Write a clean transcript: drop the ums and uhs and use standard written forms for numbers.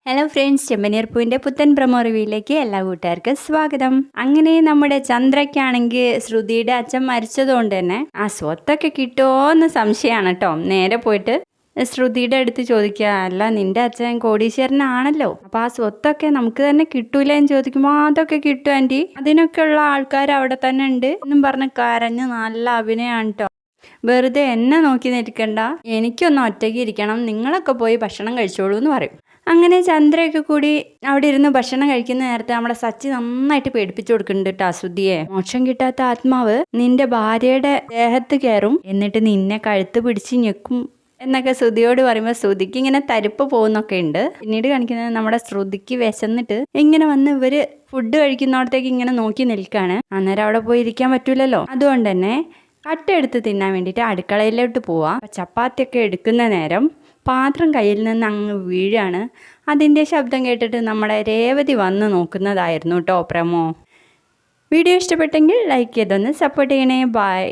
Hello friends, ചെമ്പനീർ പൂവിൻ്റെ പുത്തൻ promo റിവ്യൂയിലേക്ക് എല്ലാ കൂട്ടുകാർക്കും സ്വാഗതം. അങ്ങനെ നമ്മുടെ ചന്ദ്രയ്ക്കാണെങ്കിൽ ശ്രുതിയുടെ അച്ഛൻ മരിച്ചതുകൊണ്ട് തന്നെ ആ സ്വത്തൊക്കെ കിട്ടുമോ എന്ന് സംശയമാണ് കേട്ടോ. നേരെ പോയിട്ട് ശ്രുതിയുടെ അടുത്ത് ചോദിക്കുക, അല്ല നിന്റെ അച്ഛൻ കോടീശ്വരനാണല്ലോ, അപ്പോൾ ആ സ്വത്തൊക്കെ നമുക്ക് തന്നെ കിട്ടൂലേ എന്ന് ചോദിക്കുമ്പോൾ അതൊക്കെ കിട്ടും ആൻറ്റി, അതിനൊക്കെ ഉള്ള ആൾക്കാർ അവിടെ തന്നെ ഉണ്ട് എന്നും പറഞ്ഞ് കരഞ്ഞ് നല്ല അഭിനയമാണ് കേട്ടോ. വെറുതെ എന്നെ നോക്കി നിൽക്കണ്ട, എനിക്കൊന്ന് ഒറ്റയ്ക്ക് ഇരിക്കണം, നിങ്ങളൊക്കെ പോയി ഭക്ഷണം കഴിച്ചോളൂ എന്ന് പറയും. അങ്ങനെ ചന്ദ്രയൊക്കെ കൂടി അവിടെ ഇരുന്ന് ഭക്ഷണം കഴിക്കുന്ന നേരത്തെ നമ്മുടെ സച്ചി നന്നായിട്ട് പേടിപ്പിച്ചു കൊടുക്കുന്നുണ്ട് കേട്ടോ ശ്രുതിയെ. മോക്ഷം കിട്ടാത്ത ആത്മാവ് നിന്റെ ഭാര്യയുടെ ദേഹത്ത് കയറും, എന്നിട്ട് നിന്നെ കഴുത്ത് പിടിച്ച് ഞെക്കും എന്നൊക്കെ ശ്രുതിയോട് പറയുമ്പോൾ ശ്രുതിക്ക് ഇങ്ങനെ തരിപ്പ് പോകുന്നൊക്കെ ഉണ്ട്. പിന്നീട് കാണിക്കുന്നത് നമ്മുടെ ശ്രുതിക്ക് വിശന്നിട്ട് ഇങ്ങനെ വന്ന് ഇവര് ഫുഡ് കഴിക്കുന്നിടത്തേക്ക് ഇങ്ങനെ നോക്കി നിൽക്കുകയാണ്. അന്നേരം അവിടെ പോയി ഇരിക്കാൻ പറ്റൂലല്ലോ, അതുകൊണ്ട് തന്നെ കട്ട എടുത്ത് തിന്നാൻ വേണ്ടിയിട്ട് അടുക്കളയിലോട്ട് പോവാം. ചപ്പാത്തിയൊക്കെ എടുക്കുന്ന നേരം പാത്രം കയ്യിൽ നിന്ന് അങ്ങ് വീഴാണ്. അതിൻ്റെ ശബ്ദം കേട്ടിട്ട് നമ്മുടെ രേവതി വന്ന് നോക്കുന്നതായിരുന്നു കേട്ടോ പ്രമോ. വീഡിയോ ഇഷ്ടപ്പെട്ടെങ്കിൽ ലൈക്ക് ചെയ്തൊന്ന് സപ്പോർട്ട് ചെയ്യണേ. ബൈ.